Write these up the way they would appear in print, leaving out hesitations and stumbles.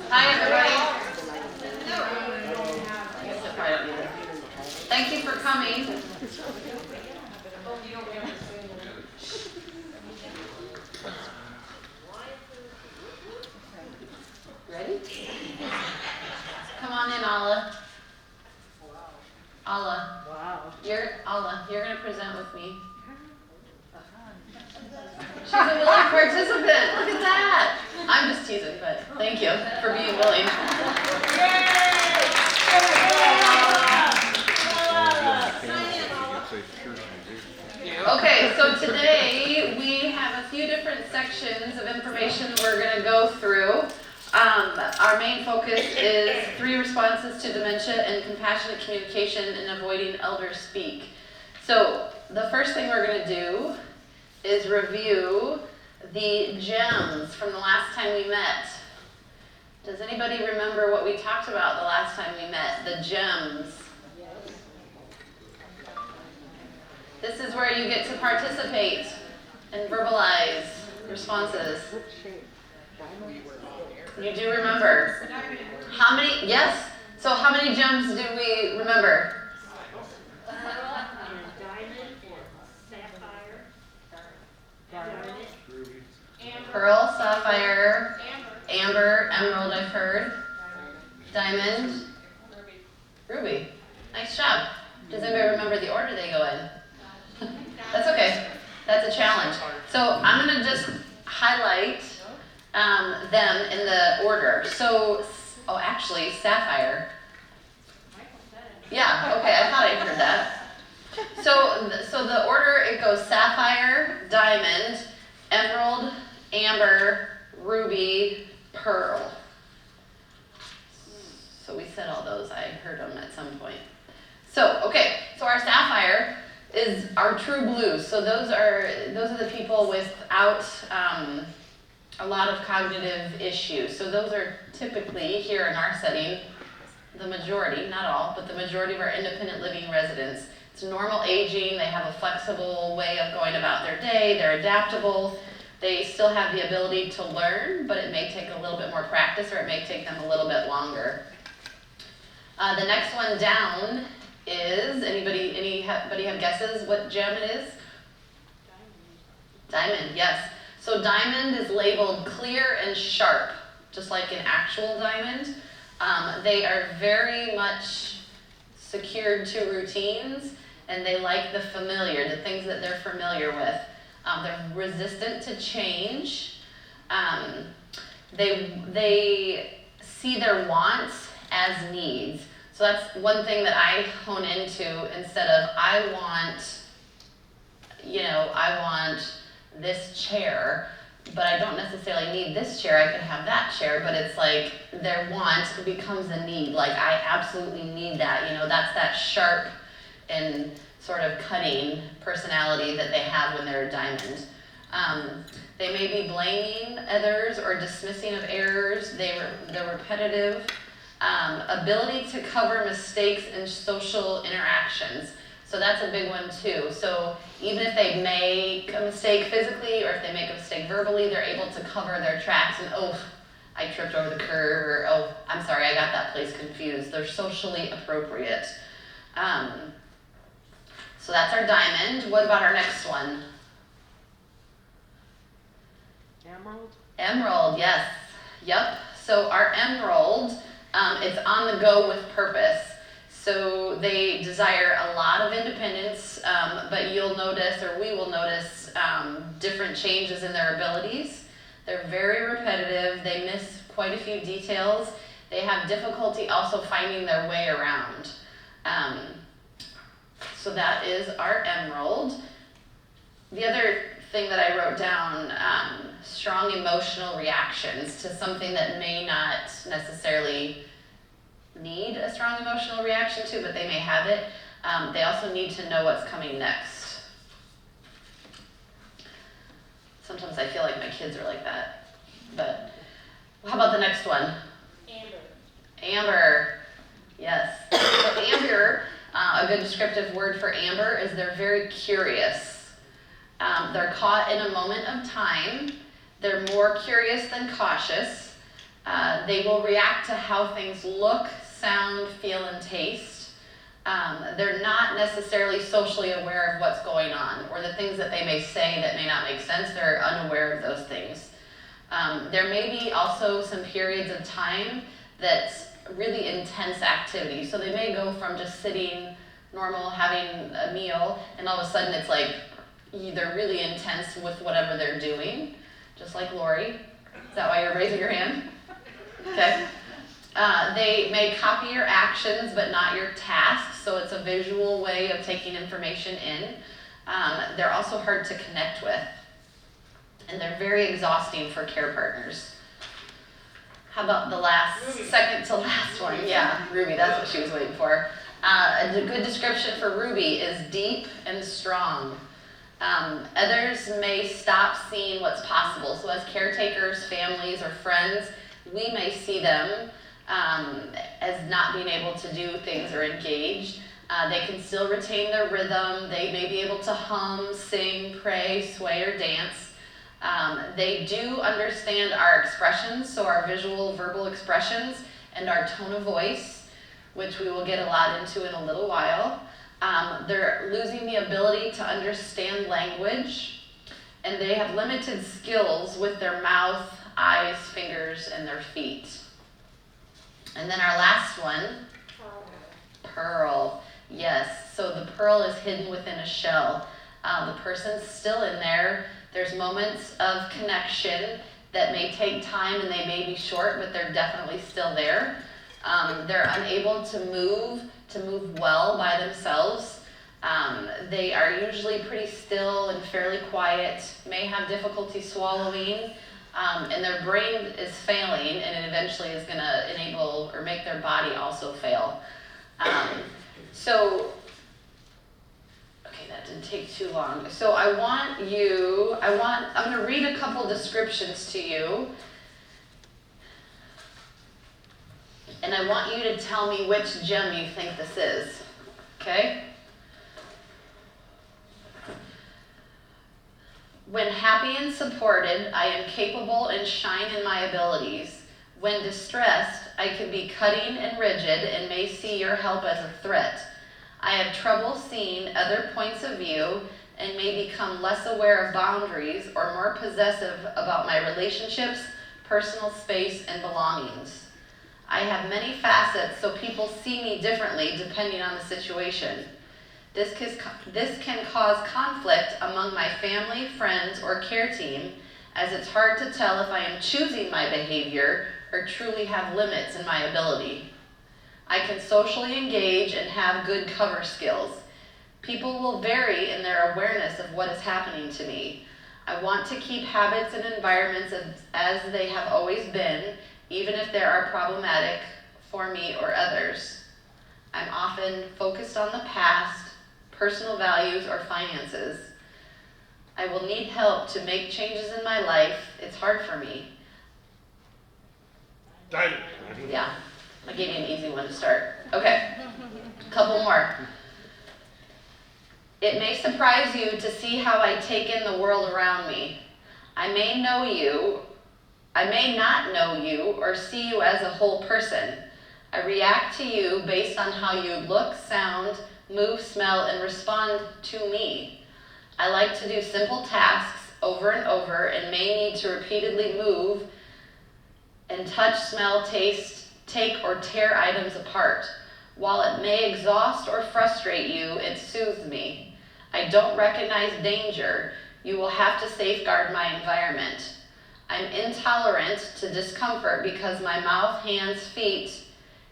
Hi, everybody. Thank you for coming. Ready? Come on in, Alla. Alla. Wow. You're going to present with me. She's a willing participant. Look at that. I'm just teasing, but thank you for being willing. Okay, so today we have a few different sections of information we're going to go through. Our main focus is 3 responses to dementia and compassionate communication and avoiding elder speak. So the first thing we're going to do is review the gems from the last time we met. Does anybody remember what we talked about the last time we met? The gems. This is where you get to participate and verbalize responses. You do remember. How many? Yes. So how many gems do we remember? Pearl, sapphire, amber, emerald, I've heard. Diamond, ruby. Nice job. Does anybody remember the order they go in? That's okay. That's a challenge. So I'm going to just highlight them in the order. So, actually, sapphire. Yeah, okay, I thought I heard that. So the order, it goes sapphire, diamond, emerald, amber, ruby, pearl. So we said all those. I heard them at some point. So, okay, so our sapphire is our true blues. So those are the people without a lot of cognitive issues. So those are typically, here in our setting, the majority, not all, but the majority of our independent living residents. It's normal aging, they have a flexible way of going about their day, they're adaptable, they still have the ability to learn, but it may take a little bit more practice or it may take them a little bit longer. The next one down is, anybody have guesses what gem it is? Diamond, yes. So diamond is labeled clear and sharp, just like an actual diamond. They are very much secured to routines, and they like the familiar, the things that they're familiar with. They're resistant to change. They see their wants as needs. So that's one thing that I hone into instead of I want this chair, but I don't necessarily need this chair, I could have that chair, but it's like their want becomes a need. Like I absolutely need that, that's that sharp and sort of cutting personality that they have when they're a diamond. They may be blaming others or dismissing of errors. They're repetitive. Ability to cover mistakes in social interactions. So that's a big one too. So even if they make a mistake physically or if they make a mistake verbally, they're able to cover their tracks and, I tripped over the curb, or I'm sorry, I got that place confused. They're socially appropriate. So that's our diamond. What about our next one? Emerald? Emerald, yes. Yep. So our emerald, it's on the go with purpose. So they desire a lot of independence, but you'll notice, or we will notice, different changes in their abilities. They're very repetitive. They miss quite a few details. They have difficulty also finding their way around. So that is our emerald. The other thing that I wrote down, strong emotional reactions to something that may not necessarily need a strong emotional reaction to, but they may have it. They also need to know what's coming next. Sometimes I feel like my kids are like that. But how about the next one? Amber. Yes. So amber, a good descriptive word for amber is they're very curious. They're caught in a moment of time. They're more curious than cautious. They will react to how things look, sound, feel, and taste. They're not necessarily socially aware of what's going on, or the things that they may say that may not make sense. They're unaware of those things. There may be also some periods of time that's really intense activity. So they may go from just sitting normal, having a meal, and all of a sudden it's like they're really intense with whatever they're doing, just like Lori. Is that why you're raising your hand? Okay. They may copy your actions but not your tasks, so it's a visual way of taking information in. They're also hard to connect with, and they're very exhausting for care partners. How about the second to last one? Yeah, Ruby, that's what she was waiting for. A good description for Ruby is deep and strong. Others may stop seeing what's possible. So as caretakers, families, or friends, we may see them as not being able to do things or engage. They can still retain their rhythm. They may be able to hum, sing, pray, sway, or dance. They do understand our expressions, so our visual, verbal expressions, and our tone of voice, which we will get a lot into in a little while. They're losing the ability to understand language, and they have limited skills with their mouth, eyes, fingers, and their feet. And then our last one, pearl. Yes, so the pearl is hidden within a shell. The person's still in there. There's moments of connection that may take time and they may be short, but they're definitely still there. They're unable to move well by themselves. They are usually pretty still and fairly quiet, may have difficulty swallowing, and their brain is failing, and it eventually is going to enable or make their body also fail. Okay, that didn't take too long. So I'm going to read a couple descriptions to you, and I want you to tell me which gem you think this is, okay? When happy and supported, I am capable and shine in my abilities. When distressed, I can be cutting and rigid and may see your help as a threat. I have trouble seeing other points of view and may become less aware of boundaries or more possessive about my relationships, personal space, and belongings. I have many facets, so people see me differently depending on the situation. This can cause conflict among my family, friends, or care team, as it's hard to tell if I am choosing my behavior or truly have limits in my ability. I can socially engage and have good cover skills. People will vary in their awareness of what is happening to me. I want to keep habits and environments as they have always been, even if they are problematic for me or others. I'm often focused on the past, personal values, or finances. I will need help to make changes in my life. It's hard for me. Yeah, I gave you an easy one to start. Okay, a couple more. It may surprise you to see how I take in the world around me. I may not know you or see you as a whole person. I react to you based on how you look, sound, move, smell, and respond to me. I like to do simple tasks over and over and may need to repeatedly move and touch, smell, taste, take, or tear items apart. While it may exhaust or frustrate you, it soothes me. I don't recognize danger. You will have to safeguard my environment. I'm intolerant to discomfort because my mouth, hands, feet,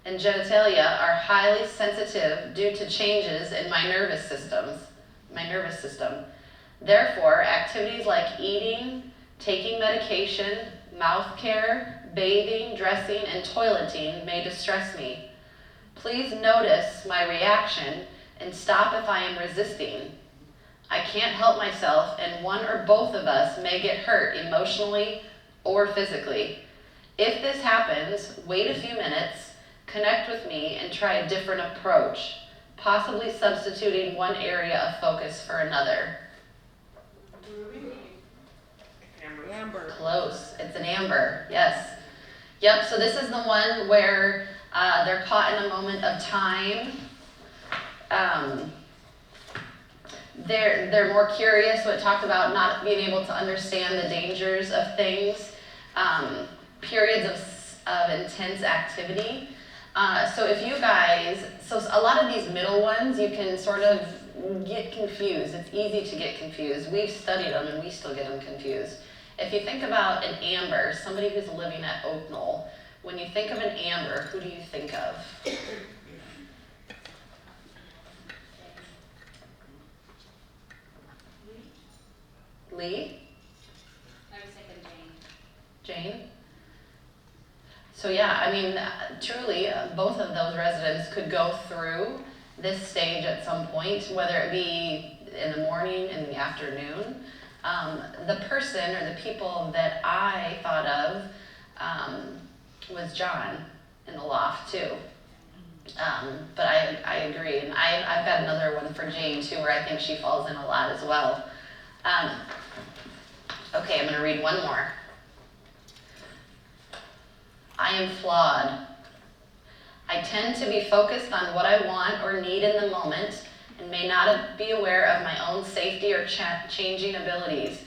and genitalia are highly sensitive due to changes in my nervous system. Therefore, activities like eating, taking medication, mouth care, bathing, dressing, and toileting may distress me. Please notice my reaction and stop if I am resisting. I can't help myself, and one or both of us may get hurt emotionally or physically. If this happens, wait a few minutes, connect with me, and try a different approach, possibly substituting one area of focus for another. Amber. Close. It's an amber, yes. Yep, so this is the one where they're caught in a moment of time. They're more curious, so it talked about not being able to understand the dangers of things, periods of intense activity. So if you guys, so a lot of these middle ones, you can sort of get confused. It's easy to get confused. We've studied them and we still get them confused. If you think about an amber, somebody who's living at Oak Knoll, when you think of an amber, who do you think of? Lee? I was thinking Jane. Jane? So yeah, I mean, truly, both of those residents could go through this stage at some point, whether it be in the morning, in the afternoon. The person or the people that I thought of was John in the loft too. But I agree, and I've got another one for Jane too, where I think she falls in a lot as well. Okay, I'm going to read one more. I am flawed. I tend to be focused on what I want or need in the moment and may not be aware of my own safety or changing abilities.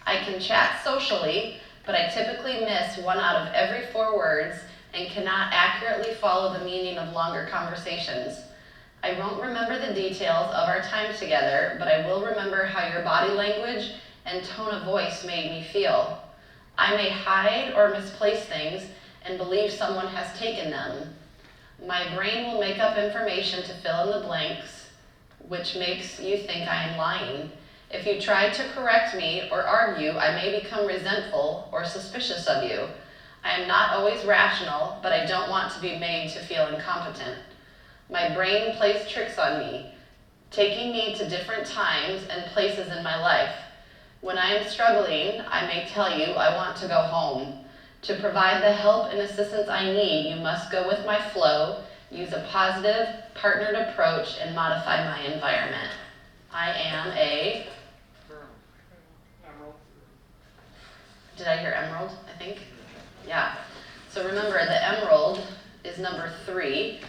I can chat socially, but I typically miss 1 out of every 4 words and cannot accurately follow the meaning of longer conversations. I won't remember the details of our time together, but I will remember how your body language and tone of voice made me feel. I may hide or misplace things and believe someone has taken them. My brain will make up information to fill in the blanks, which makes you think I am lying. If you try to correct me or argue, I may become resentful or suspicious of you. I am not always rational, but I don't want to be made to feel incompetent. My brain plays tricks on me, taking me to different times and places in my life. When I am struggling, I may tell you I want to go home. To provide the help and assistance I need, you must go with my flow, use a positive, partnered approach, and modify my environment. I am a... Emerald. Did I hear emerald, I think? Yeah. So remember, the emerald is number 3.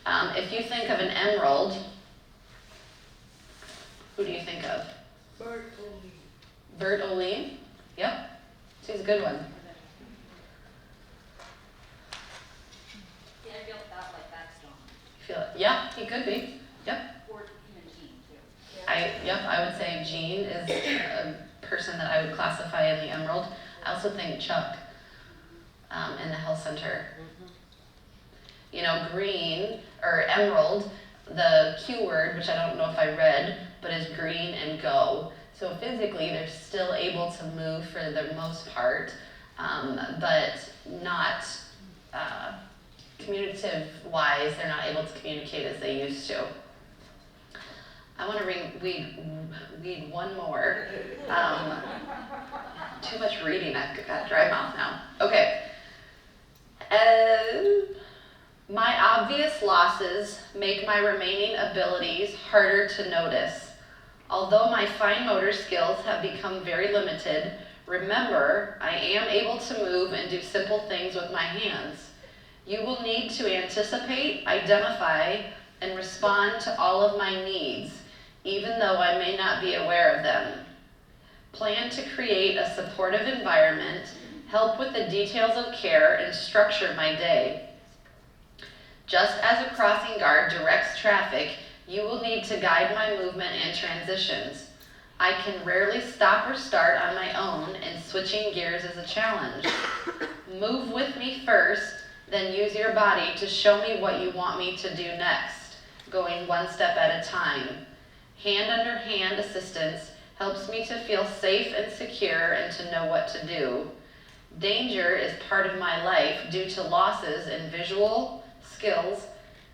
If you think of an emerald, who do you think of? Bert O'Lee. Yep. She's a good one. Yeah, I feel that like Backstone. Feel it? Yeah, he could be. Yep. Or even Jean, too. I would say Jean is a person that I would classify in the emerald. I also think Chuck in the health center. You know, green or emerald, the Q word, which I don't know if I read, but is green and go. So physically, they're still able to move for the most part, but not communicative-wise, they're not able to communicate as they used to. I want to read one more. Too much reading, I've got dry mouth now. Okay. My obvious losses make my remaining abilities harder to notice. Although my fine motor skills have become very limited, remember, I am able to move and do simple things with my hands. You will need to anticipate, identify, and respond to all of my needs, even though I may not be aware of them. Plan to create a supportive environment, help with the details of care, and structure my day. Just as a crossing guard directs traffic, you will need to guide my movement and transitions. I can rarely stop or start on my own, and switching gears is a challenge. Move with me first, then use your body to show me what you want me to do next, going one step at a time. Hand-under-hand assistance helps me to feel safe and secure and to know what to do. Danger is part of my life due to losses in visual skills,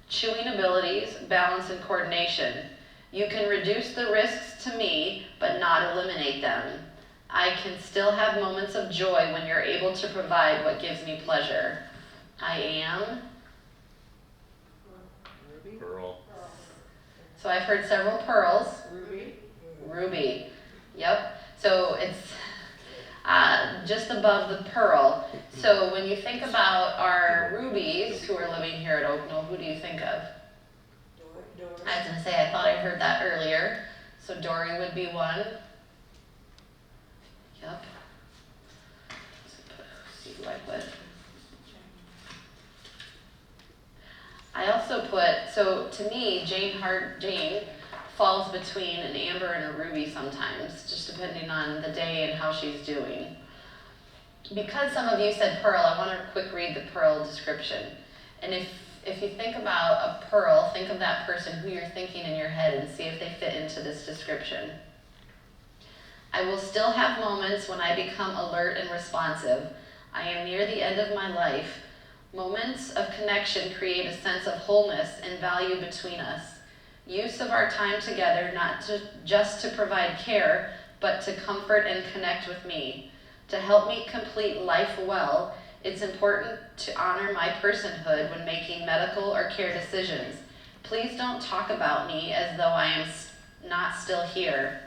chewing abilities, balance, and coordination. You can reduce the risks to me, but not eliminate them. I can still have moments of joy when you're able to provide what gives me pleasure. I am... Pearl. So I've heard several pearls. Ruby. Ruby. Yep. So it's... just above the pearl. So when you think about our rubies who are living here at Oaknell, who do you think of? Doors. I was going to say, I thought I heard that earlier. So Dory would be one. Yep. Let's see who I put. I also put, so to me, Jane falls between an amber and a ruby sometimes, just depending on the day and how she's doing. Because some of you said pearl, I want to quick read the pearl description. And if you think about a pearl, think of that person who you're thinking in your head and see if they fit into this description. I will still have moments when I become alert and responsive. I am near the end of my life. Moments of connection create a sense of wholeness and value between us. Use of our time together, not just to provide care, but to comfort and connect with me. To help me complete life well, it's important to honor my personhood when making medical or care decisions. Please don't talk about me as though I am not still here.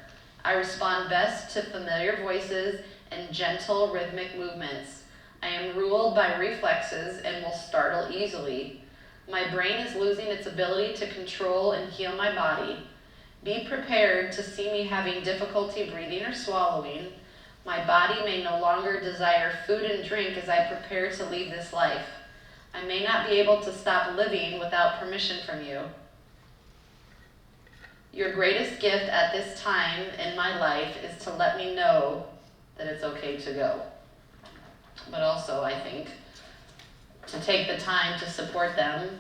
I respond best to familiar voices and gentle rhythmic movements. I am ruled by reflexes and will startle easily. My brain is losing its ability to control and heal my body. Be prepared to see me having difficulty breathing or swallowing. My body may no longer desire food and drink as I prepare to leave this life. I may not be able to stop living without permission from you. Your greatest gift at this time in my life is to let me know that it's okay to go. But also, I think, to take the time to support them,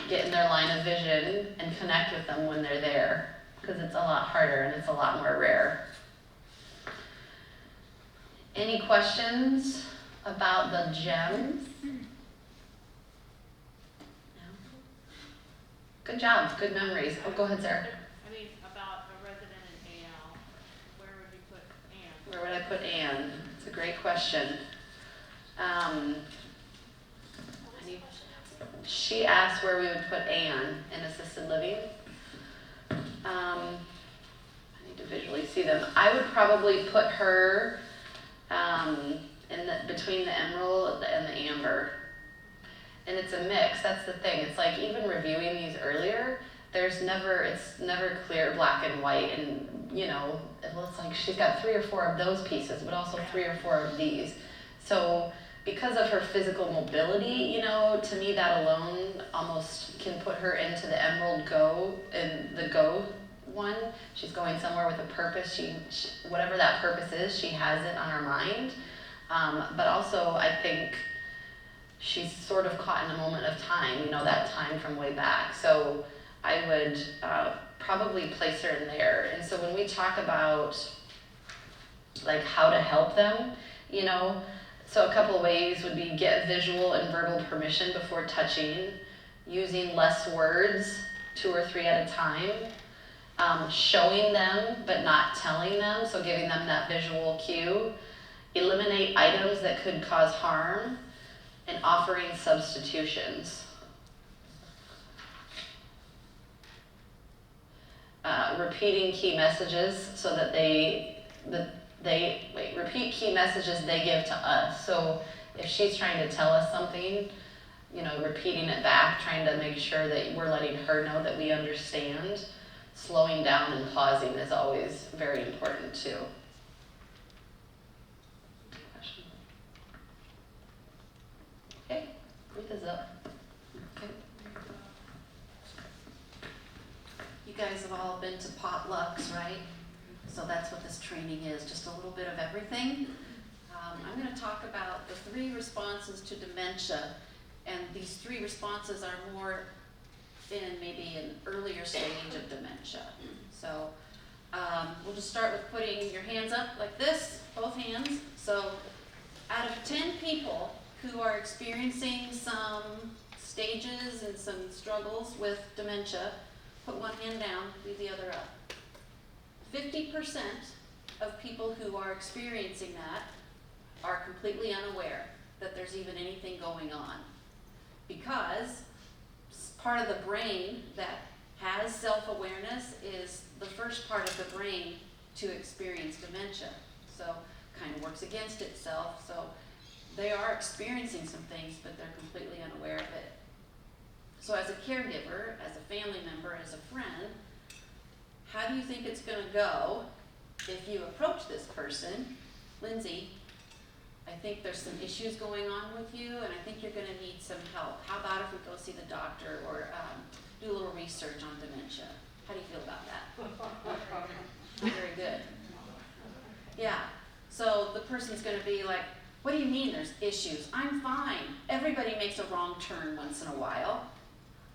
get in their line of vision, and connect with them when they're there, because it's a lot harder and it's a lot more rare. Any questions about the gems? No? Good job, good memories. Oh, go ahead, Sarah. I mean, about a resident in AL, where would you put Anne? Where would I put Anne? It's a great question. She asked where we would put Anne in assisted living. I need to visually see them. I would probably put her between the emerald and the amber. And it's a mix, that's the thing. It's like even reviewing these earlier, it's never clear, black and white, and it looks like she's got 3 or 4 of those pieces, but also 3 or 4 of these. So because of her physical mobility, to me that alone almost can put her into the emerald go one. She's going somewhere with a purpose. She whatever that purpose is, she has it on her mind. But also I think she's sort of caught in a moment of time, that time from way back. So I would probably place her in there. And so when we talk about like how to help them, so a couple ways would be get visual and verbal permission before touching, using less words, 2 or 3 at a time, showing them but not telling them, so giving them that visual cue, eliminate items that could cause harm, and offering substitutions. Repeating key messages so that repeat key messages they give to us. So if she's trying to tell us something, repeating it back, trying to make sure that we're letting her know that we understand. Slowing down and pausing is always very important too. Okay, Retha's up. Okay. You guys have all been to potlucks, right? So that's what this training is, just a little bit of everything. I'm going to talk about the 3 responses to dementia, and these 3 responses are more in maybe an earlier stage of dementia. So we'll just start with putting your hands up like this, both hands. So out of 10 people who are experiencing some stages and some struggles with dementia, put one hand down, leave the other up. 50% of people who are experiencing that are completely unaware that there's even anything going on, because part of the brain that has self-awareness is the first part of the brain to experience dementia. So kind of works against itself. So they are experiencing some things, but they're completely unaware of it. So as a caregiver, as a family member, as a friend, how do you think it's going to go if you approach this person? Lindsey, I think there's some issues going on with you, and I think you're going to need some help. How about if we go see the doctor or do a little research on dementia? How do you feel about that? Very good. Yeah, so the person's going to be like, what do you mean there's issues? I'm fine. Everybody makes a wrong turn once in a while.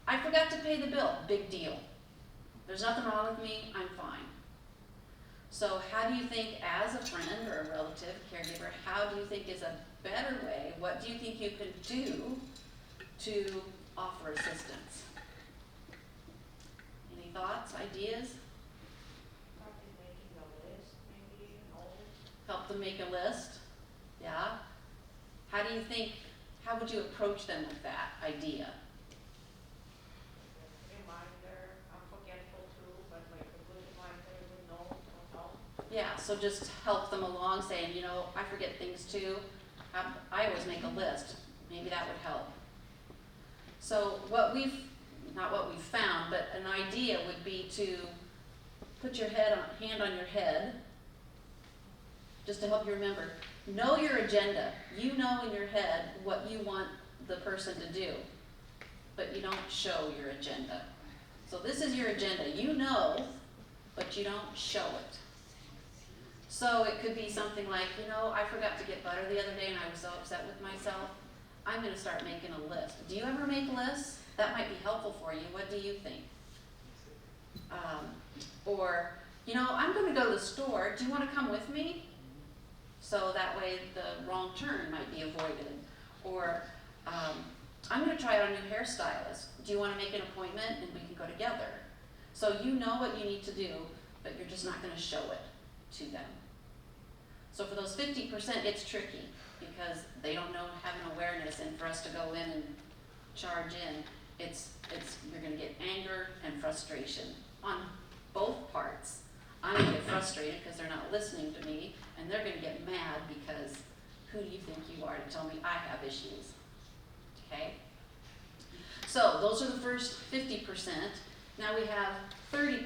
I forgot to pay the bill. Big deal. There's nothing wrong with me. I'm fine. So how do you think, as a friend or a relative, caregiver, how do you think is a better way? What do you think you can do to offer assistance? Any thoughts, ideas? Probably making a list, maybe, Help them make a list? Yeah? How do you think, how would you approach them with that idea? reminder, I'm forgetful too, but like a good reminder, you know, will help. Yeah, so just help them along saying, you know, I forget things too. I always make a list. Maybe that would help. So not what we've found, but an idea would be to put your hand on your head, just to help you remember. Know your agenda. You know in your head what you want the person to do, but you don't show your agenda. So this is your agenda. You know, but you don't show it. So it could be something like, you know, I forgot to get butter the other day and I was so upset with myself. I'm going to start making a list. Do you ever make lists? That might be helpful for you. What do you think? Or, you know, I'm going to go to the store. Do you want to come with me? So that way the wrong turn might be avoided. Or, I'm going to try out a new hairstylist. Do you want to make an appointment and we can go together? So you know what you need to do, but you're just not going to show it to them. So for those 50%, it's tricky because they don't know, have an awareness, and for us to go in and charge in, you're going to get anger and frustration on both parts. I'm going to get frustrated because they're not listening to me, and they're going to get mad because who do you think you are to tell me I have issues? Okay? So those are the first 50%. Now we have 30%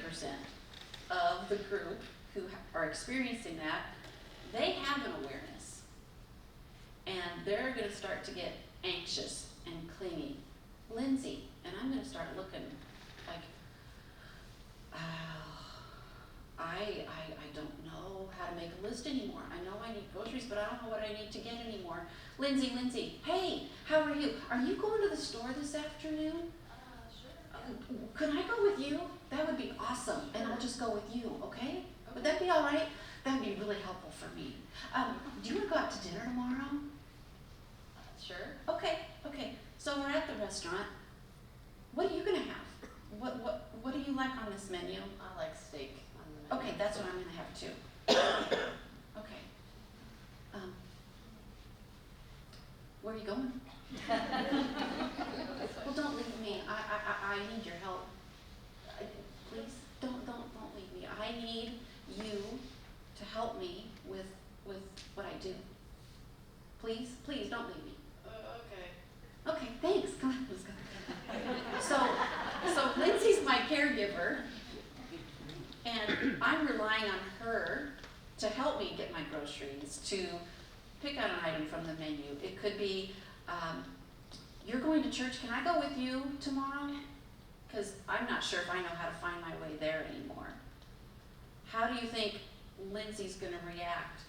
of the group who are experiencing that. They have an awareness, and they're going to start to get anxious and clingy. Lindsey, and I'm going to start looking like, I don't know how to make a list anymore. I know I need groceries, but I don't know what I need to get anymore. Lindsey, hey, how are you? Are you going to the store this afternoon? Sure. Could I go with you? That would be awesome, and I'll just go with you, okay? Would that be all right? That would be really helpful for me. Do you want to go out to dinner tomorrow? Sure. Okay. So we're at the restaurant. What are you gonna have? What do you like on this menu? I like steak on the menu. Okay, that's what I'm gonna have too. Okay. Where are you going? Well, don't leave me. I need your help. Please, don't leave me. I need you to help me with what I do. Please, don't leave me. Okay. Okay, thanks. Come on, let's go. So Lindsey's my caregiver, and I'm relying on her to help me get my groceries, to pick out an item from the menu. It could be, you're going to church, can I go with you tomorrow? Because I'm not sure if I know how to find my way there anymore. How do you think Lindsey's going to react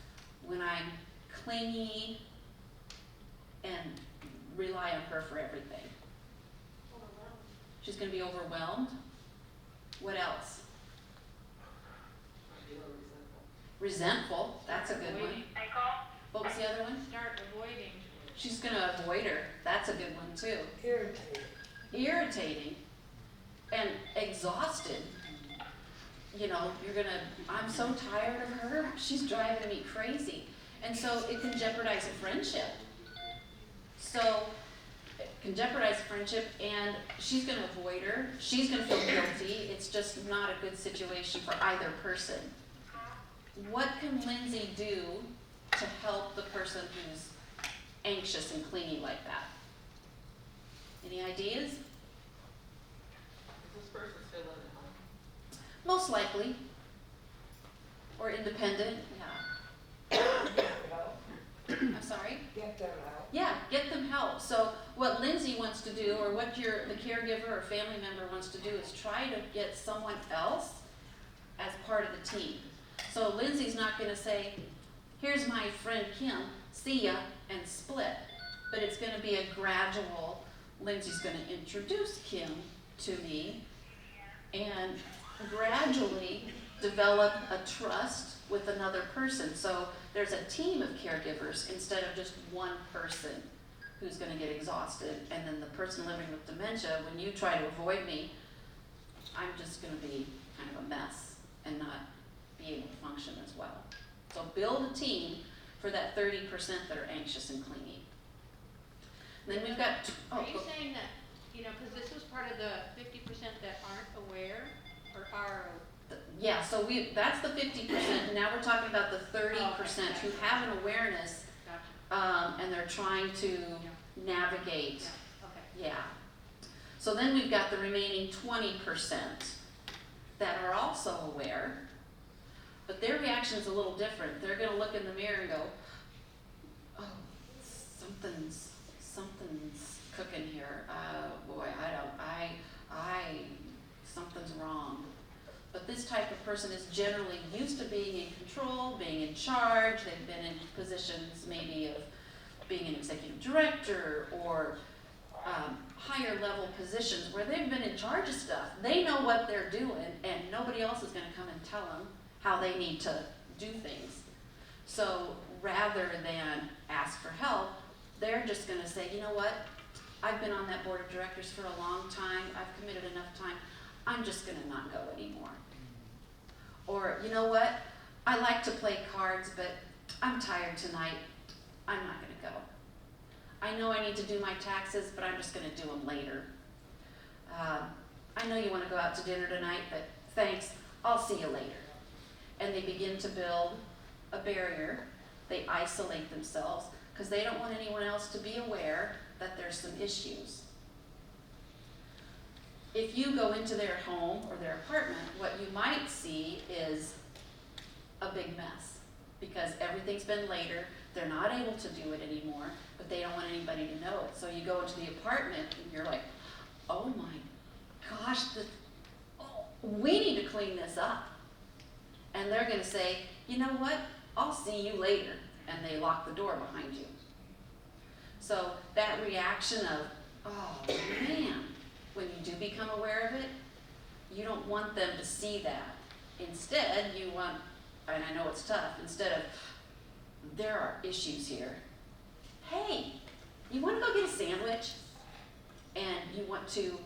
when I'm clingy and rely on her for everything? Overwhelmed. She's going to be overwhelmed. What else? Resentful. That's a good one. Avoiding. What was the other one? Start avoiding. She's going to avoid her. That's a good one too. Irritating and exhausted. You know, I'm so tired of her. She's driving me crazy. And so it can jeopardize a friendship. So it can jeopardize a friendship, and she's going to avoid her. She's going to feel guilty. It's just not a good situation for either person. What can Lindsey do to help the person who's anxious and clingy like that? Any ideas? Is this person still in the home? Most likely. Or independent, yeah. I'm sorry? Get them out. Yeah, get them help. So what Lindsey wants to do, or what the caregiver or family member wants to do, is try to get someone else as part of the team. So Lindsey's not gonna say, here's my friend Kim, see ya, and split. But it's gonna be a gradual, Lindsey's gonna introduce Kim to me, and gradually develop a trust with another person. So there's a team of caregivers instead of just one person who's gonna get exhausted. And then the person living with dementia, when you try to avoid me, I'm just gonna be kind of a mess and not be able to function as well. So build a team for that 30% that are anxious and clingy. And then we've got, Are you saying that, because this was part of the 50% that aren't aware, or are? yeah, so that's the 50%, and now we're talking about the 30% who have an awareness, Gotcha. and they're trying to navigate, Yeah, okay. yeah. So then we've got the remaining 20% that are also aware, but their reaction is a little different. They're gonna look in the mirror and go, oh, something's cooking here. Boy, something's wrong. But this type of person is generally used to being in control, being in charge. They've been in positions maybe of being an executive director or higher level positions where they've been in charge of stuff. They know what they're doing, and nobody else is going to come and tell them how they need to do things. So rather than ask for help, they're just going to say, you know what, I've been on that board of directors for a long time, I've committed enough time, I'm just going to not go anymore. Or, you know what, I like to play cards, but I'm tired tonight, I'm not going to go. I know I need to do my taxes, but I'm just going to do them later. I know you want to go out to dinner tonight, but thanks, I'll see you later. And they begin to build a barrier. They isolate themselves because they don't want anyone else to be aware that there's some issues. If you go into their home or their apartment, what you might see is a big mess because everything's been later. They're not able to do it anymore, but they don't want anybody to know it. So you go into the apartment and you're like, oh my gosh, we need to clean this up. And they're going to say, you know what, I'll see you later. And they lock the door behind you. So that reaction of, oh man, when you do become aware of it, you don't want them to see that. Instead, you want, and I know it's tough, instead of, there are issues here. Hey, you want to go get a sandwich? And you want to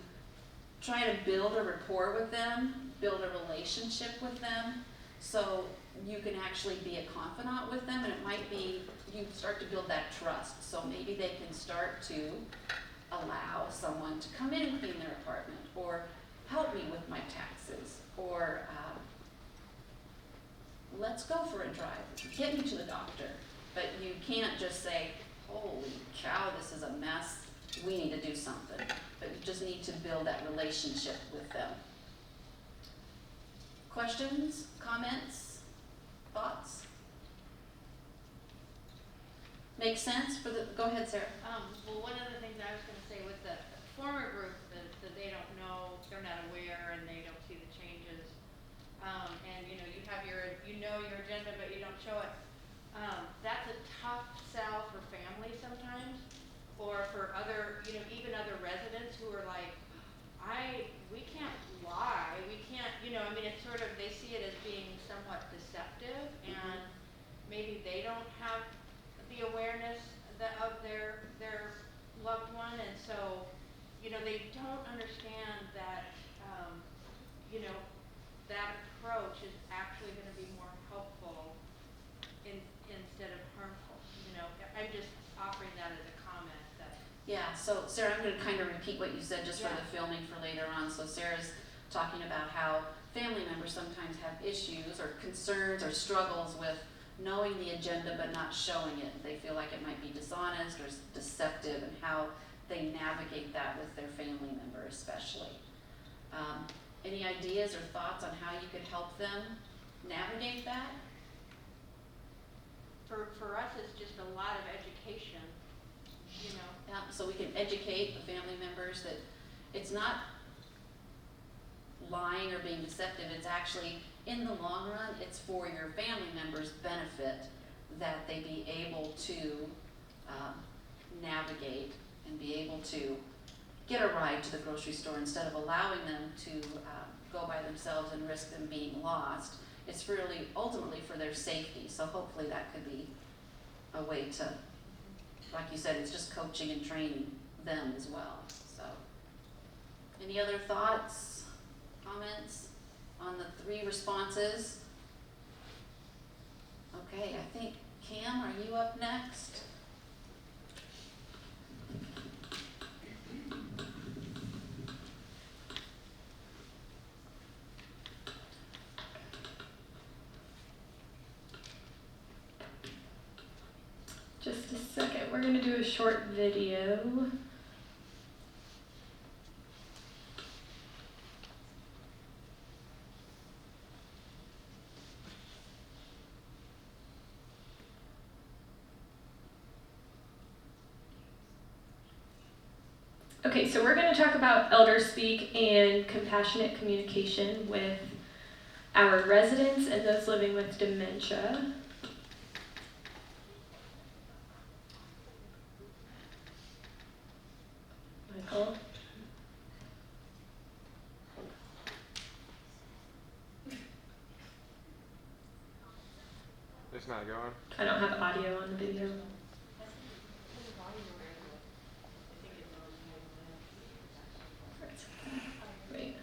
try to build a rapport with them, build a relationship with them, so you can actually be a confidant with them, and it might be you start to build that trust. So maybe they can start to allow someone to come in and clean their apartment, or help me with my taxes, or let's go for a drive, get me to the doctor. But you can't just say, holy cow, this is a mess, we need to do something. But you just need to build that relationship with them. Questions, comments, thoughts? Make sense for the, go ahead, Sarah. Well, one of the things I was gonna say with the former group, that they don't know, they're not aware, and they don't see the changes. And you have your agenda, but you don't show it. That's a tough sell for families sometimes, or for other, even other residents who are like, we can't lie, we can't, it's sort of, they see it as being somewhat deceptive, and maybe they don't have the awareness of their loved one, and so, they don't understand that, that approach is actually gonna be more helpful instead of harmful, I'm just offering that as a comment that. Yeah, so Sarah, I'm gonna kind of repeat what you said just for Yeah. the filming for later on. So Sarah's talking about how family members sometimes have issues or concerns or struggles with knowing the agenda but not showing it. They feel like it might be dishonest or deceptive, and how they navigate that with their family member especially. Any ideas or thoughts on how you could help them navigate that? For us, it's just a lot of education, you know. Yeah, so we can educate the family members that it's not lying or being deceptive. It's actually, in the long run, it's for your family members' benefit that they be able to navigate and be able to get a ride to the grocery store instead of allowing them to go by themselves and risk them being lost. It's really ultimately for their safety, so hopefully that could be a way to, like you said, it's just coaching and training them as well. So, any other thoughts, comments on the 3 responses? Okay, I think, Cam, are you up next? Just a second, we're going to do a short video. Okay, so we're going to talk about elder speak and compassionate communication with our residents and those living with dementia. Michael? It's not going. I don't have audio on the video. Wait.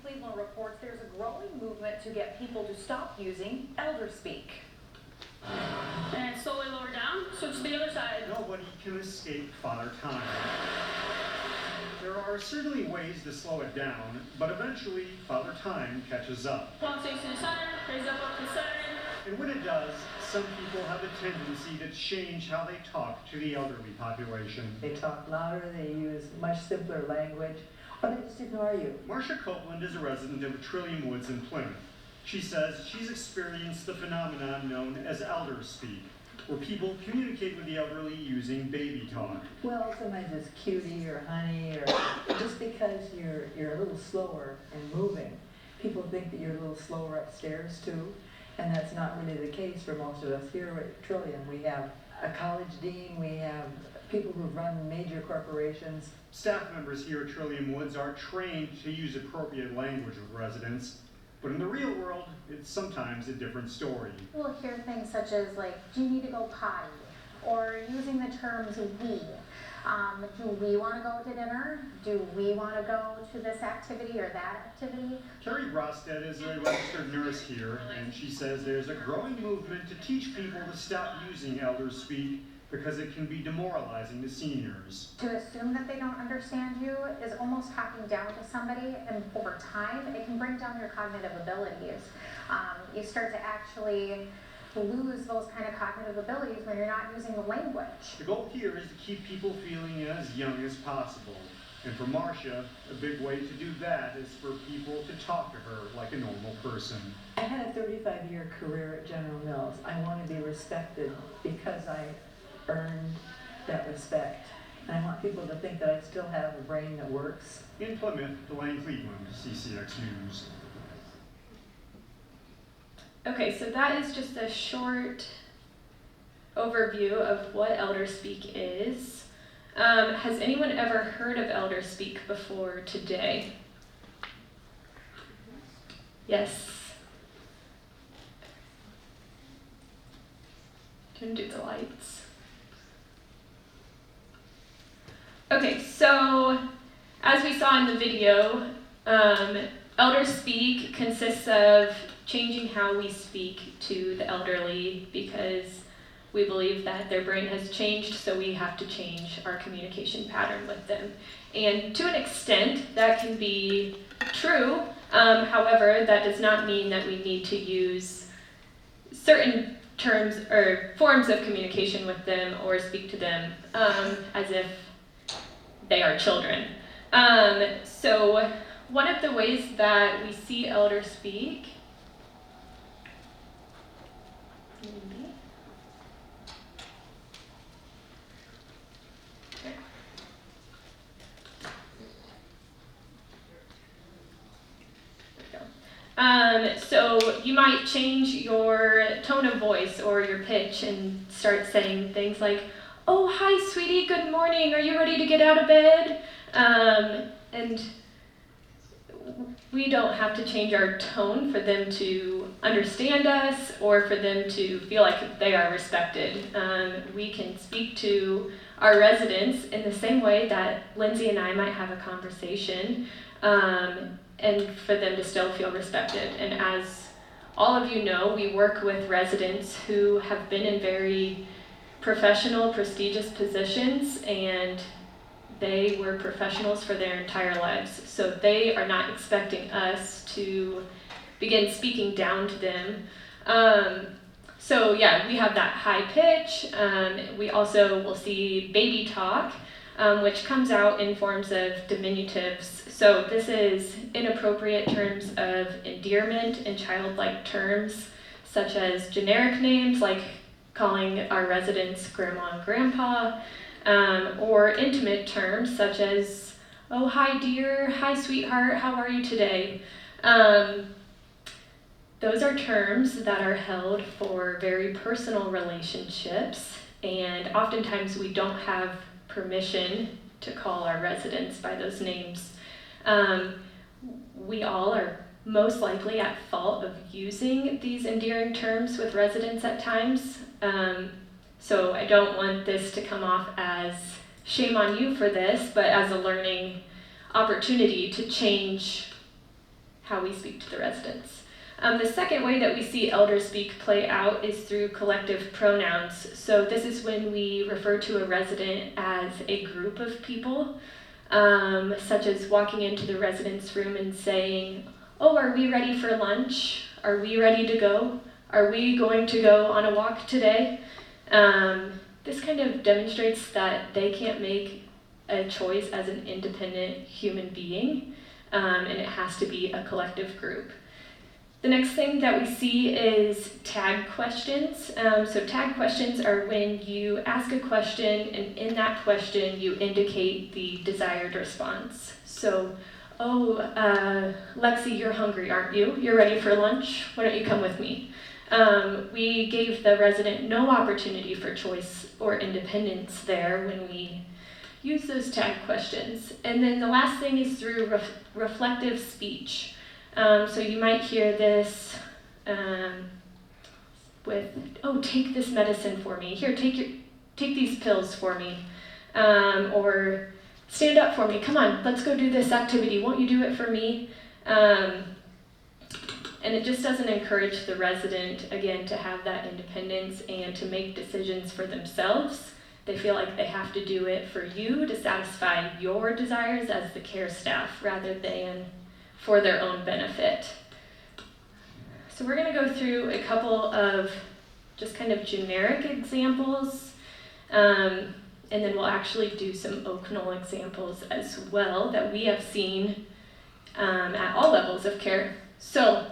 Cleveland reports there's a growing movement to get people to stop using elder speak. And slowly lower down, switch to the other side. Nobody can escape Father Time. There are certainly ways to slow it down, but eventually Father Time catches up. Palm face to the center, raise up to the center. And when it does, some people have a tendency to change how they talk to the elderly population. They talk louder, they use much simpler language, or they just ignore you. Marcia Copeland is a resident of Trillium Woods in Plymouth. She says she's experienced the phenomenon known as elder speak, where people communicate with the elderly using baby talk. Well, sometimes it's cutie or honey, or just because you're a little slower and moving, people think that you're a little slower upstairs too, and that's not really the case for most of us here at Trillium. We have a college dean, we have people who run major corporations. Staff members here at Trillium Woods are trained to use appropriate language with residents, but in the real world, it's sometimes a different story. We'll hear things such as, like, do you need to go potty? Or using the terms we. Do we want to go to dinner? Do we want to go to this activity or that activity? Carrie Brosted is a registered nurse here, and she says there's a growing movement to teach people to stop using elder speak because it can be demoralizing to seniors. To assume that they don't understand you is almost talking down to somebody, and over time, it can bring down your cognitive abilities. You start to actually lose those kind of cognitive abilities when you're not using the language. The goal here is to keep people feeling as young as possible. And for Marcia, a big way to do that is for people to talk to her like a normal person. I had a 35-year career at General Mills. I want to be respected because I earned that respect. And I want people to think that I still have a brain that works. In Plymouth, Delane Cleveland, CCX News. Okay, so that is just a short overview of what elder speak is. Has anyone ever heard of elder speak before today? Yes. Can do the lights. Okay, so as we saw in the video, elder speak consists of changing how we speak to the elderly because We believe that their brain has changed, so we have to change our communication pattern with them. And to an extent, that can be true. However, that does not mean that we need to use certain terms or forms of communication with them or speak to them as if they are children. So one of the ways that we see elders speak so you might change your tone of voice or your pitch and start saying things like, "Oh, hi, sweetie, good morning. Are you ready to get out of bed?" And we don't have to change our tone for them to understand us or for them to feel like they are respected. We can speak to our residents in the same way that Lindsey and I might have a conversation, and for them to still feel respected. And as all of you know, we work with residents who have been in very professional, prestigious positions, and they were professionals for their entire lives. So they are not expecting us to begin speaking down to them. So yeah, we have that high pitch. We also will see baby talk, which comes out in forms of diminutives. So this is inappropriate terms of endearment and childlike terms, such as generic names like calling our residents grandma and grandpa, or intimate terms such as, "Oh, hi dear, hi sweetheart, how are you today?" Those are terms that are held for very personal relationships, and oftentimes we don't have permission to call our residents by those names. We all are most likely at fault of using these endearing terms with residents at times. So I don't want this to come off as shame on you for this, but as a learning opportunity to change how we speak to the residents. The second way that we see elder speak play out is through collective pronouns. So this is when we refer to a resident as a group of people, such as walking into the resident's room and saying, "Oh, are we ready for lunch? Are we ready to go? Are we going to go on a walk today?" This kind of demonstrates that they can't make a choice as an independent human being, and it has to be a collective group. The next thing that we see is tag questions. So tag questions are when you ask a question, and in that question you indicate the desired response. So, "Oh, Lexi, you're hungry, aren't you? You're ready for lunch? Why don't you come with me?" We gave the resident no opportunity for choice or independence there when we use those tag questions. And then the last thing is through reflective speech. So you might hear this with, "Oh, take this medicine for me. Here, take these pills for me." Or, "Stand up for me. Come on, let's go do this activity. Won't you do it for me?" And it just doesn't encourage the resident, again, to have that independence and to make decisions for themselves. They feel like they have to do it for you to satisfy your desires as the care staff rather than for their own benefit. So we're going to go through a couple of just kind of generic examples, and then we'll actually do some Oaknell examples as well that we have seen at all levels of care. So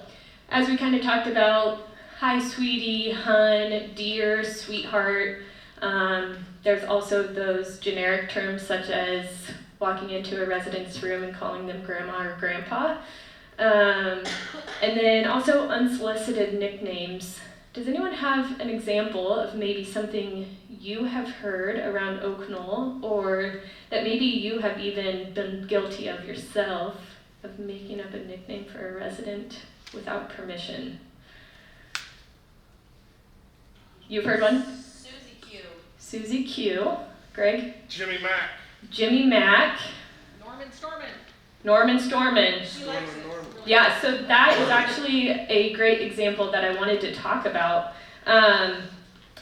as we kind of talked about, "Hi sweetie," "hun," "dear," "sweetheart," there's also those generic terms such as walking into a resident's room and calling them grandma or grandpa. And then also unsolicited nicknames. Does anyone have an example of maybe something you have heard around Oaknell, or that maybe you have even been guilty of yourself, of making up a nickname for a resident without permission? You've heard one? Susie Q. Susie Q. Greg? Jimmy Mack. Jimmy Mack. Norman Storman. Norman Storman. She likes it. Really. Yeah, so that is actually a great example that I wanted to talk about.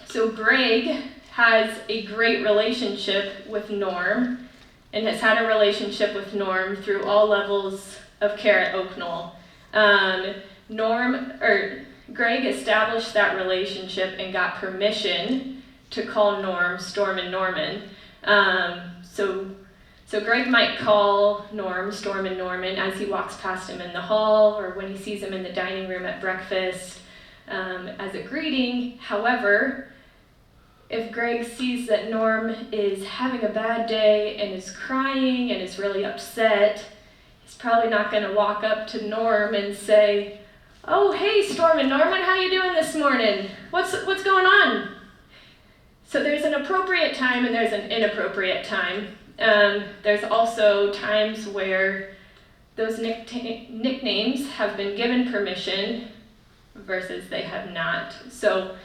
So Greg has a great relationship with Norm and has had a relationship with Norm through all levels of care at Oak Knoll. Greg established that relationship and got permission to call Norm Storm and Norman. So Greg might call Norm Storm and Norman as he walks past him in the hall or when he sees him in the dining room at breakfast as a greeting. However, if Greg sees that Norm is having a bad day and is crying and is really upset, he's probably not going to walk up to Norm and say, "Oh, hey, Storm and Norman, how you doing this morning? What's going on?" So there's an appropriate time and there's an inappropriate time. There's also times where those nicknames have been given permission versus they have not. So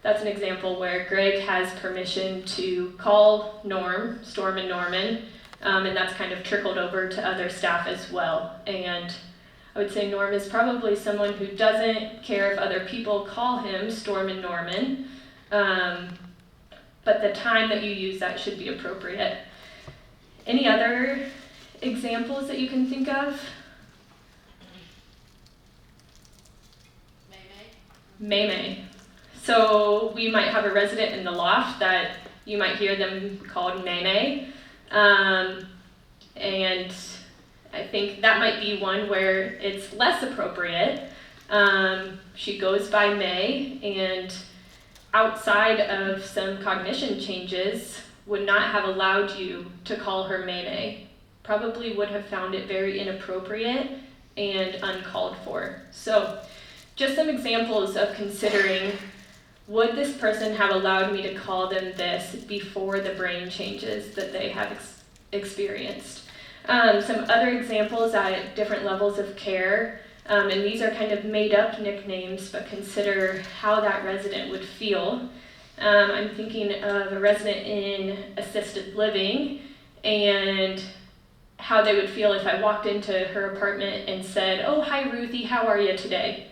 that's an example where Greg has permission to call Norm Storm and Norman, and that's kind of trickled over to other staff as well. And I would say Norm is probably someone who doesn't care if other people call him Storm and Norman, but the time that you use that should be appropriate. Any other examples that you can think of? May. So we might have a resident in the loft that you might hear them called May. And I think that might be one where it's less appropriate. She goes by May, and outside of some cognition changes, would not have allowed you to call her May. Probably would have found it very inappropriate and uncalled for. So just some examples of considering, would this person have allowed me to call them this before the brain changes that they have experienced? Some other examples at different levels of care, and these are kind of made up nicknames, but consider how that resident would feel. I'm thinking of a resident in assisted living and how they would feel if I walked into her apartment and said, "Oh, hi Ruthie, how are you today?"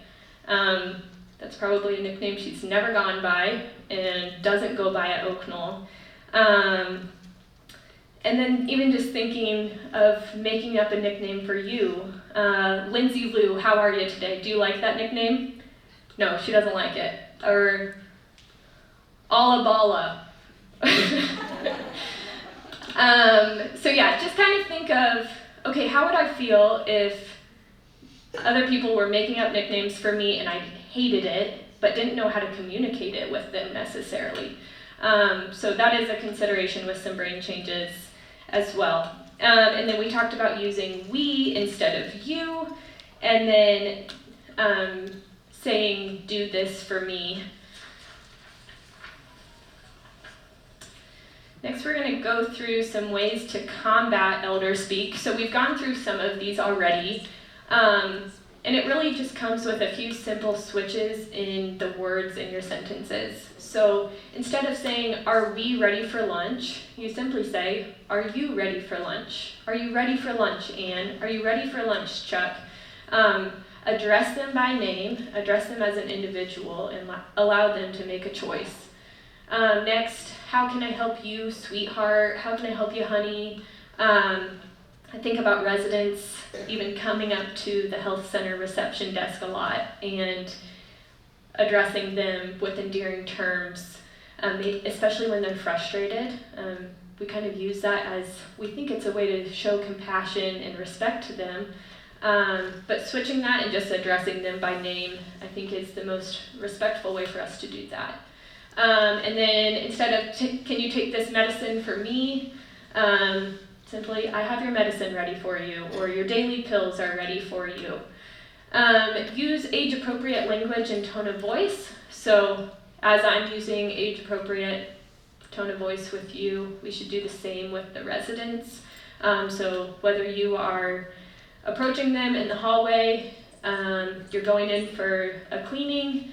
That's probably a nickname she's never gone by and doesn't go by at Oak Knoll. And then even just thinking of making up a nickname for you. Lindsey Lou, how are you today? Do you like that nickname? No, she doesn't like it. Or Alabala. So yeah, just kind of think of, okay, how would I feel if other people were making up nicknames for me and I hated it, but didn't know how to communicate it with them necessarily. So that is a consideration with some brain changes as well. And then we talked about using we instead of you, and then saying, "Do this for me." Next, we're going to go through some ways to combat elder speak. So we've gone through some of these already, and it really just comes with a few simple switches in the words in your sentences. So instead of saying, "Are we ready for lunch?" you simply say, "Are you ready for lunch? Are you ready for lunch, Anne? Are you ready for lunch, Chuck?" Address them by name, address them as an individual, and allow them to make a choice. Next, how can I help you, sweetheart? How can I help you, honey? I think about residents even coming up to the health center reception desk a lot and addressing them with endearing terms, especially when they're frustrated. We kind of use that as, we think it's a way to show compassion and respect to them, but switching that and just addressing them by name, I think is the most respectful way for us to do that. And then instead of, "Can you take this medicine for me?" Simply, "I have your medicine ready for you," or "Your daily pills are ready for you." Use age-appropriate language and tone of voice. So as I'm using age-appropriate tone of voice with you, we should do the same with the residents. So whether you are approaching them in the hallway, you're going in for a cleaning,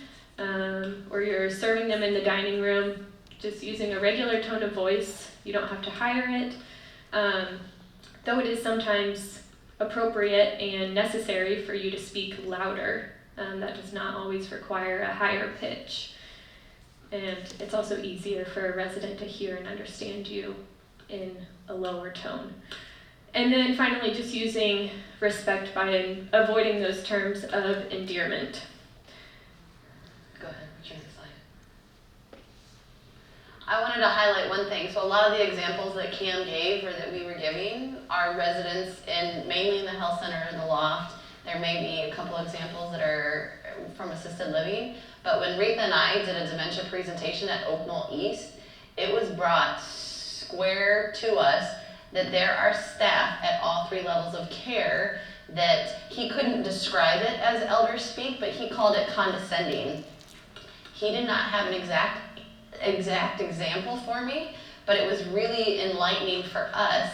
or you're serving them in the dining room, just using a regular tone of voice. You don't have to hire it, though it is sometimes appropriate and necessary for you to speak louder. That does not always require a higher pitch. and it's also easier for a resident to hear and understand you in a lower tone. And then finally, just using respect by avoiding those terms of endearment. Go ahead, what's your next slide? I wanted to highlight one thing. So a lot of the examples that Cam gave or that we were giving are residents mainly in the health center and the loft. There may be a couple examples that are from assisted living, but when Retha and I did a dementia presentation at Oak Knoll East, it was brought square to us that there are staff at all 3 levels of care that he couldn't describe it as elder speak, but he called it condescending. He did not have an exact example for me, but it was really enlightening for us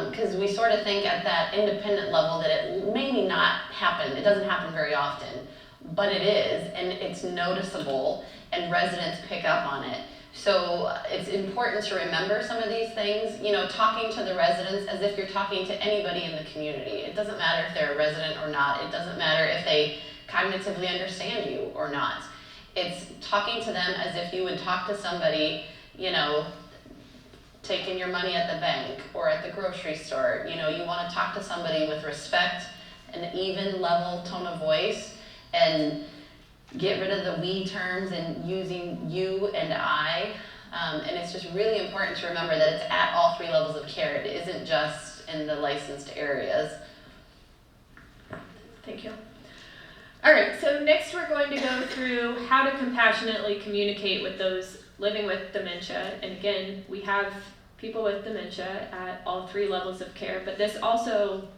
because we sort of think at that independent level that it may not happen. It doesn't happen very often, but it is, and it's noticeable, and residents pick up on it. So it's important to remember some of these things, you know, talking to the residents as if you're talking to anybody in the community. It doesn't matter if they're a resident or not. It doesn't matter if they cognitively understand you or not. It's talking to them as if you would talk to somebody, you know, taking your money at the bank or at the grocery store. You know, you want to talk to somebody with respect, an even level tone of voice, and get rid of the we terms and using you and I. And it's just really important to remember that it's at all 3 levels of care. It isn't just in the licensed areas. Thank you. All right, so next we're going to go through how to compassionately communicate with those living with dementia. And again, we have people with dementia at all 3 levels of care, but this also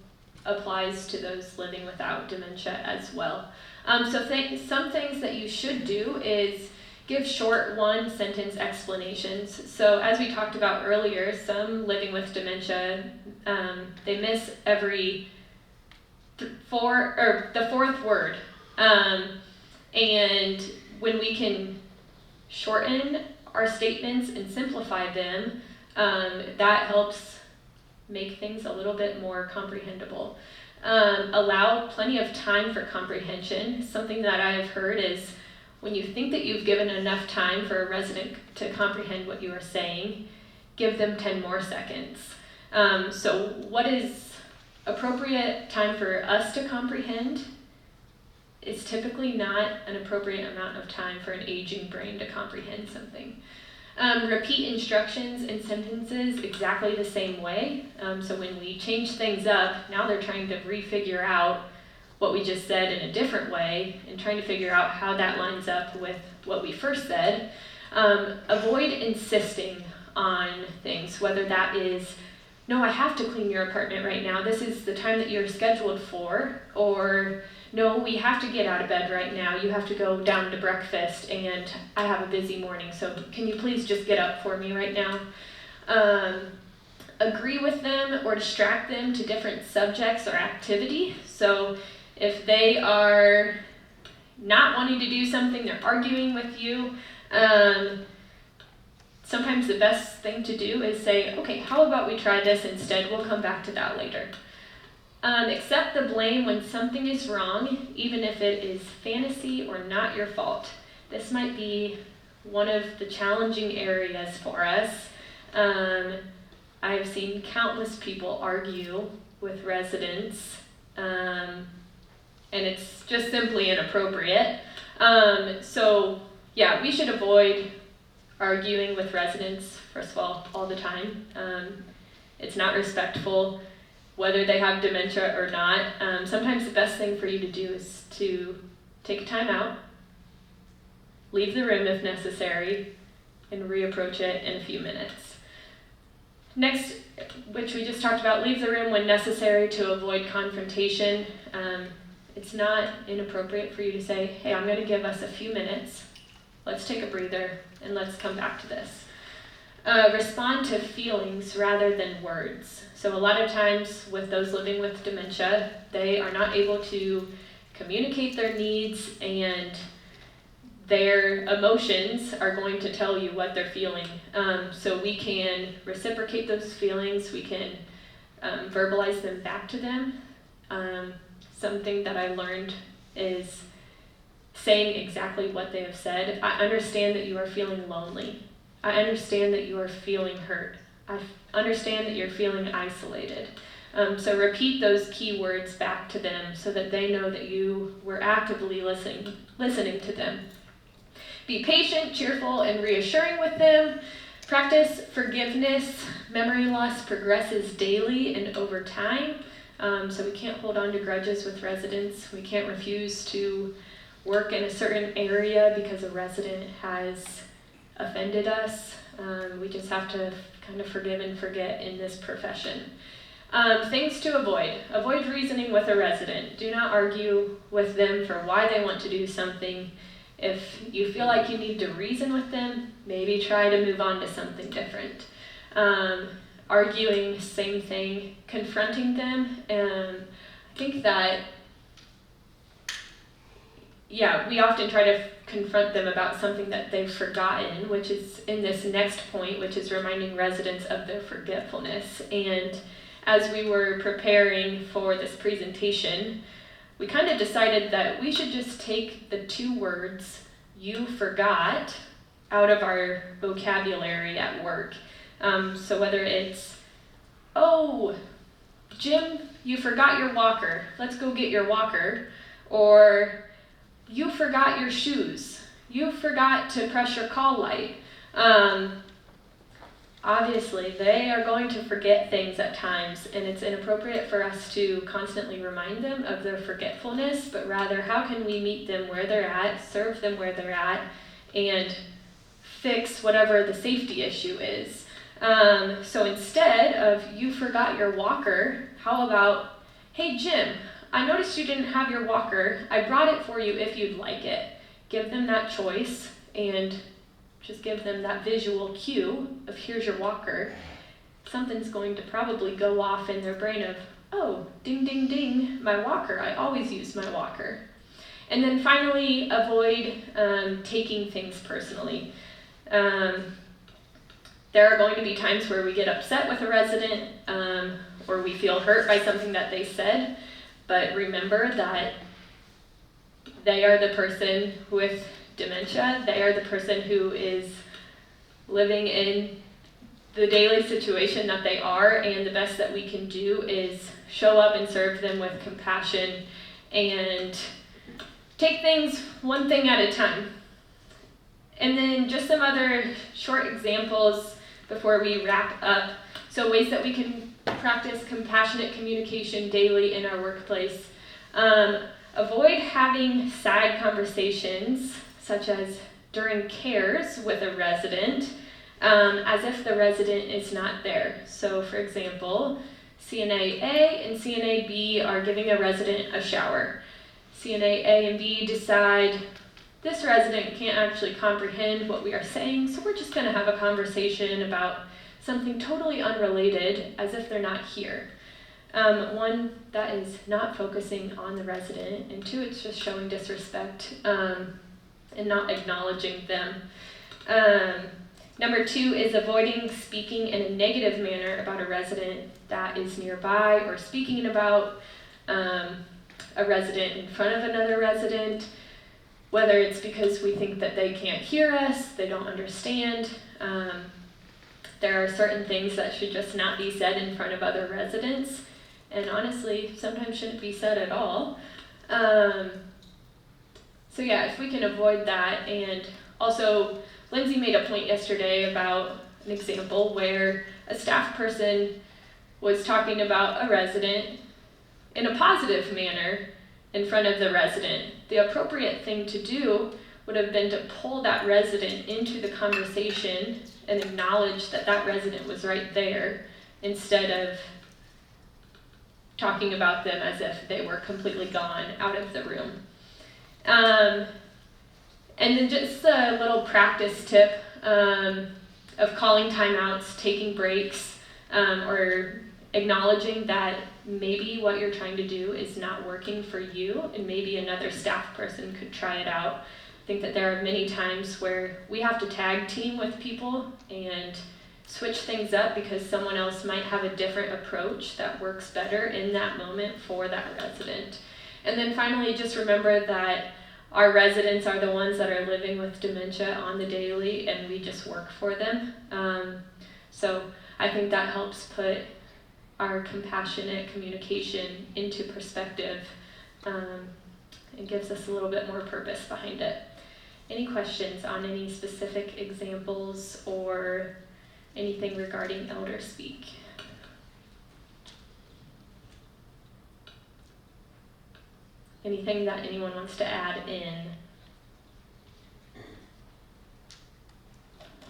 applies to those living without dementia as well. So some things that you should do is give short 1-sentence explanations. So as we talked about earlier, some living with dementia, they miss every the 4th word. And when we can shorten our statements and simplify them, that helps make things a little bit more comprehensible. Allow plenty of time for comprehension. Something that I've heard is when you think that you've given enough time for a resident to comprehend what you are saying, give them 10 more seconds. So what is appropriate time for us to comprehend is typically not an appropriate amount of time for an aging brain to comprehend something. Repeat instructions and sentences exactly the same way. So when we change things up, now they're trying to refigure out what we just said in a different way and trying to figure out how that lines up with what we first said. Avoid insisting on things, whether that is, no, I have to clean your apartment right now. This is the time that you're scheduled for, or no, we have to get out of bed right now. You have to go down to breakfast and I have a busy morning, so can you please just get up for me right now? Agree with them or distract them to different subjects or activity. So if they are not wanting to do something, they're arguing with you, sometimes the best thing to do is say, okay, how about we try this instead? We'll come back to that later. Accept the blame when something is wrong, even if it is fantasy or not your fault. This might be one of the challenging areas for us. I've seen countless people argue with residents, and it's just simply inappropriate. So yeah, we should avoid arguing with residents, first of all the time. It's not respectful, whether they have dementia or not. Sometimes the best thing for you to do is to take a time out, leave the room if necessary, and reapproach it in a few minutes. Next, which we just talked about, leave the room when necessary to avoid confrontation. It's not inappropriate for you to say, hey, I'm going to give us a few minutes. Let's take a breather and let's come back to this. Respond to feelings rather than words. So a lot of times with those living with dementia, they are not able to communicate their needs, and their emotions are going to tell you what they're feeling. So we can reciprocate those feelings, we can verbalize them back to them. Something that I learned is saying exactly what they have said. I understand that you are feeling lonely. I understand that you are feeling hurt. I understand that you're feeling isolated. So repeat those key words back to them so that they know that you were actively listening to them. Be patient, cheerful, and reassuring with them. Practice forgiveness. Memory loss progresses daily and over time. So we can't hold on to grudges with residents. We can't refuse to work in a certain area because a resident has offended us. We just have to kind of forgive and forget in this profession. Things to avoid. Avoid reasoning with a resident. Do not argue with them for why they want to do something. If you feel like you need to reason with them, maybe try to move on to something different. Arguing, same thing. Confronting them. I think that, we often try to confront them about something that they've forgotten, which is in this next point, which is reminding residents of their forgetfulness. And as we were preparing for this presentation, we kind of decided that we should just take the 2 words, "you forgot," out of our vocabulary at work. So whether it's, "Oh, Jim, you forgot your walker. Let's go get your walker." Or, "You forgot your shoes. You forgot to press your call light." Obviously, they are going to forget things at times, and it's inappropriate for us to constantly remind them of their forgetfulness, but rather, how can we meet them where they're at, serve them where they're at, and fix whatever the safety issue is. So instead of "you forgot your walker," how about, "Hey Jim, I noticed you didn't have your walker. I brought it for you if you'd like it." Give them that choice and just give them that visual cue of "here's your walker." Something's going to probably go off in their brain of, "Oh, ding, ding, ding, my walker. I always use my walker." And then finally, avoid taking things personally. There are going to be times where we get upset with a resident or we feel hurt by something that they said, but remember that they are the person with dementia. They are the person who is living in the daily situation that they are, and the best that we can do is show up and serve them with compassion and take things one thing at a time. And then just some other short examples before we wrap up. So ways that we can practice compassionate communication daily in our workplace. Avoid having sad conversations, such as during cares with a resident, as if the resident is not there. So for example, CNA A and CNA B are giving a resident a shower. CNA A and B decide, this resident can't actually comprehend what we are saying, so we're just going to have a conversation about something totally unrelated, as if they're not here. One, that is not focusing on the resident, and 2, it's just showing disrespect and not acknowledging them. Number 2 is avoiding speaking in a negative manner about a resident that is nearby, or speaking about a resident in front of another resident, whether it's because we think that they can't hear us, they don't understand. There are certain things that should just not be said in front of other residents, and honestly, sometimes shouldn't be said at all. So yeah, if we can avoid that. And also, Lindsey made a point yesterday about an example where a staff person was talking about a resident in a positive manner in front of the resident. The appropriate thing to do would have been to pull that resident into the conversation and acknowledge that that resident was right there, instead of talking about them as if they were completely gone out of the room. And then just a little practice tip of calling timeouts, taking breaks, or acknowledging that maybe what you're trying to do is not working for you, and maybe another staff person could try it out. I think that there are many times where we have to tag team with people and switch things up because someone else might have a different approach that works better in that moment for that resident. And then finally, just remember that our residents are the ones that are living with dementia on the daily, and we just work for them. So I think that helps put our compassionate communication into perspective, and gives us a little bit more purpose behind it. Any questions on any specific examples or anything regarding elder speak? Anything that anyone wants to add in?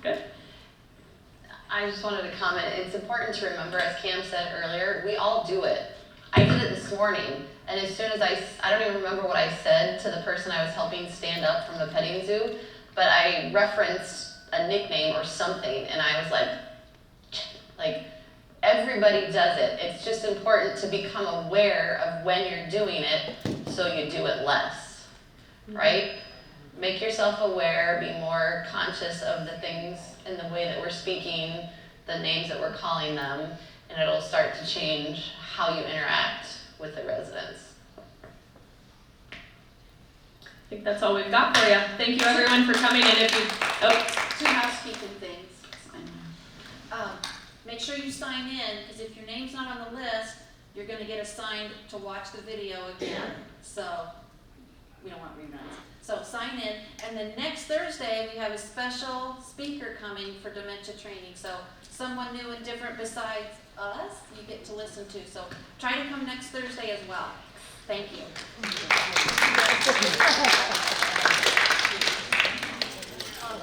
Good. I just wanted to comment, it's important to remember, as Cam said earlier, we all do it. I did it this morning, and as soon as I don't even remember what I said to the person I was helping stand up from the petting zoo, but I referenced a nickname or something, and I was like, everybody does it. It's just important to become aware of when you're doing it so you do it less, right? Make yourself aware, be more conscious of the things in the way that we're speaking, the names that we're calling them, and it'll start to change how you interact with the residents. I think that's all we've got for you. Thank you everyone for coming in. Two housekeeping things. Make sure you sign in, because if your name's not on the list, you're going to get assigned to watch the video again. So we don't want reruns. So sign in, and then next Thursday we have a special speaker coming for dementia training. So someone new and different besides us, you get to listen to. So try to come next Thursday as well. Thank you.